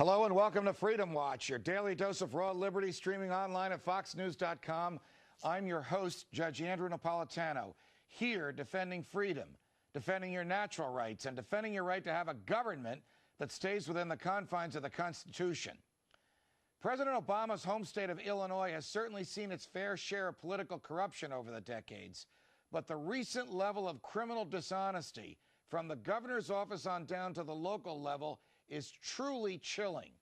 Hello and welcome to Freedom Watch, your daily dose of raw liberty, streaming online at foxnews.com. I'm your host, Judge Andrew Napolitano, here defending freedom, defending your natural rights, and defending your right to have a government that stays within the confines of the Constitution. President Obama's home state of Illinois has certainly seen its fair share of political corruption over the decades, but the recent level of criminal dishonesty from the governor's office on down to the local level is truly chilling.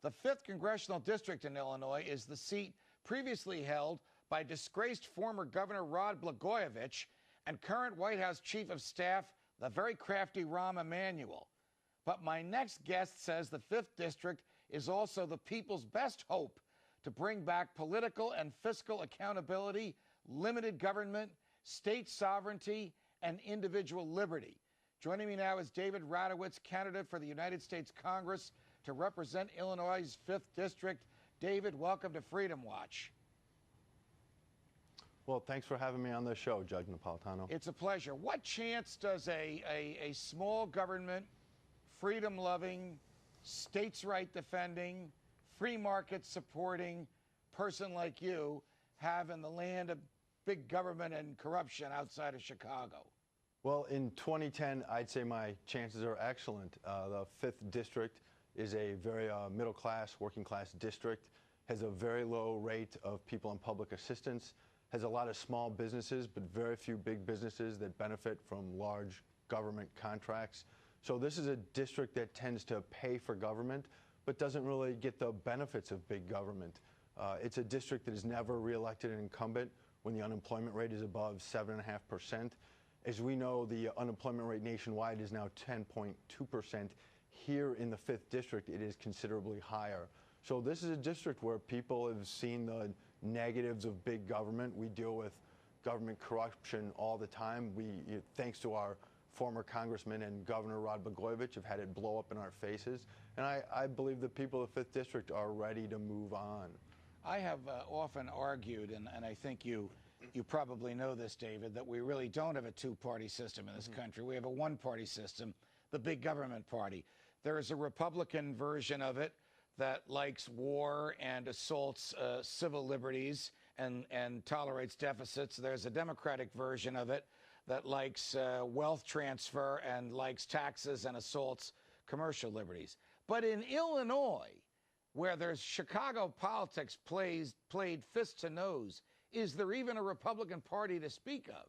The 5th Congressional District in Illinois is the seat previously held by disgraced former Governor Rod Blagojevich and current White House Chief of Staff, the very crafty Rahm Emanuel. But my next guest says the 5th District is also the people's best hope to bring back political and fiscal accountability, limited government, state sovereignty, and individual liberty. Joining me now is David Radowitz, candidate for the United States Congress to represent Illinois' 5th District. David, welcome to Freedom Watch. Well, thanks for having me on the show, Judge Napolitano. It's a pleasure. What chance does a small government, freedom-loving, states' right defending, free market supporting person like you have in the land of big government and corruption outside of Chicago? Well, in 2010, I'd say my chances are excellent. The 5th District is a very middle-class, working-class district, has a very low rate of people on public assistance, has a lot of small businesses, but very few big businesses that benefit from large government contracts. So this is a district that tends to pay for government, but doesn't really get the benefits of big government. It's a district that has never reelected an incumbent when the unemployment rate is above 7.5%. As we know, the unemployment rate nationwide is now 10.2%. Here in the 5th District, it is considerably higher. So this is a district where people have seen the negatives of big government. We deal with government corruption all the time. Thanks to our former Congressman and Governor Rod Blagojevich, have had it blow up in our faces. And I believe the people of the 5th District are ready to move on. I have often argued, and I think you probably know this, David, that we really don't have a two-party system in this country. We have a one-party system, the big government party. There is a Republican version of it that likes war and assaults civil liberties and tolerates deficits. There's a Democratic version of it that likes wealth transfer and likes taxes and assaults commercial liberties. But in Illinois, where there's Chicago politics played fist to nose, is there even a Republican Party to speak of?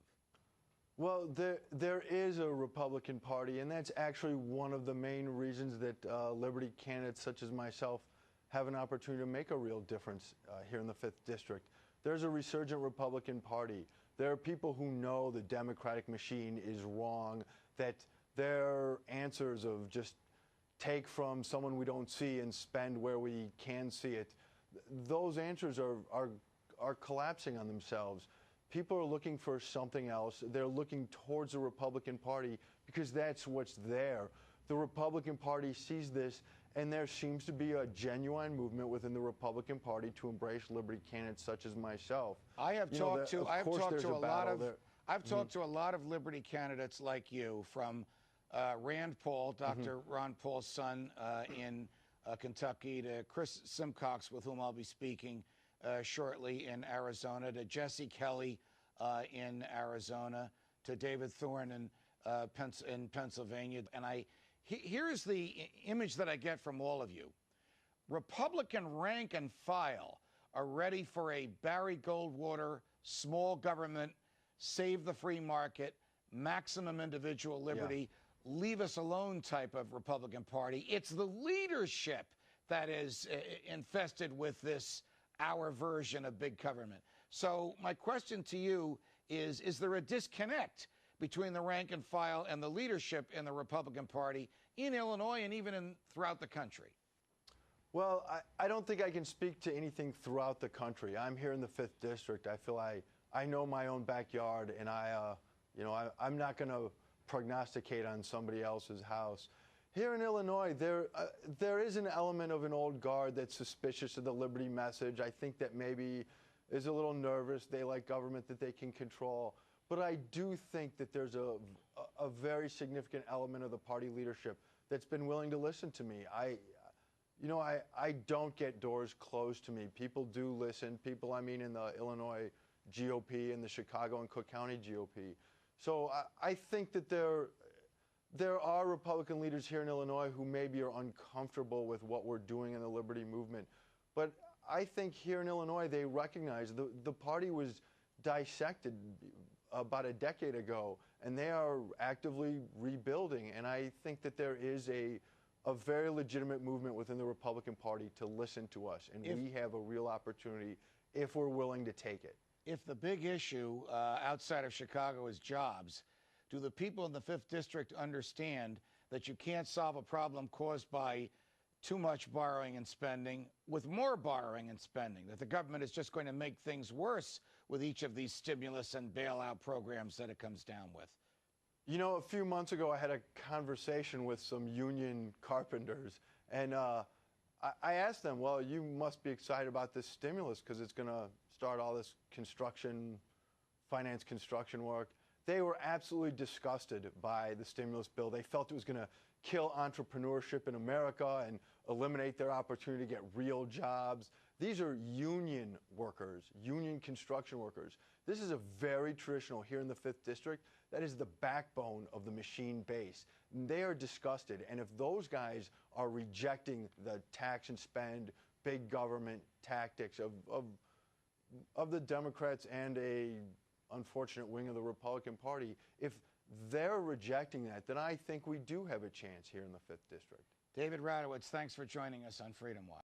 Well, there is a Republican Party, and that's actually one of the main reasons that Liberty candidates such as myself have an opportunity to make a real difference here in the 5th District. There's a resurgent Republican Party. There are people who know the Democratic machine is wrong, that their answers of just take from someone we don't see and spend where we can see it, those answers are collapsing on themselves. People are looking for something else. They're looking towards the Republican Party because that's what's there. The Republican Party sees this, and there seems to be a genuine movement within the Republican Party to embrace liberty candidates such as myself. I've talked to a lot of liberty candidates like you, from Rand Paul, Dr. Ron Paul's son in Kentucky, to Chris Simcox, with whom I'll be speaking shortly in Arizona, to Jesse Kelly in Arizona, to David Thorne in Pennsylvania. And here's the image that I get from all of you. Republican rank and file are ready for a Barry Goldwater, small government, save the free market, maximum individual liberty, leave us alone type of Republican Party. It's the leadership that is infested with this our version of big government. So my question to you is there a disconnect between the rank and file and the leadership in the Republican Party in Illinois and even throughout the country? Well, I don't think I can speak to anything throughout the country. I'm here in the 5th District. I feel I know my own backyard, and I'm not going to prognosticate on somebody else's house. Here in Illinois, there is an element of an old guard that's suspicious of the liberty message. I think that maybe is a little nervous. They like government that they can control. But I do think that there's a very significant element of the party leadership that's been willing to listen to me. You know, I don't get doors closed to me. People do listen. People, I mean, in the Illinois GOP and the Chicago and Cook County GOP. So I think that there are Republican leaders here in Illinois who maybe are uncomfortable with what we're doing in the liberty movement. But I think here in Illinois, they recognize the party was dissected about a decade ago, and they are actively rebuilding. And I think that there is a very legitimate movement within the Republican Party to listen to us, and we have a real opportunity if we're willing to take it. If the big issue outside of Chicago is jobs, do the people in the 5th District understand that you can't solve a problem caused by too much borrowing and spending with more borrowing and spending, that the government is just going to make things worse with each of these stimulus and bailout programs that it comes down with? You know, a few months ago, I had a conversation with some union carpenters, and I asked them, well, you must be excited about this stimulus because it's going to start all this finance construction work. They were absolutely disgusted by the stimulus bill. They felt it was going to kill entrepreneurship in America and eliminate their opportunity to get real jobs. These are union workers, union construction workers. This is a very traditional here in the 5th District. That is the backbone of the machine base. They are disgusted. And if those guys are rejecting the tax and spend, big government tactics of the Democrats and a unfortunate wing of the Republican Party, if they're rejecting that, then I think we do have a chance here in the 5th District. David Radowitz, thanks for joining us on Freedom Watch.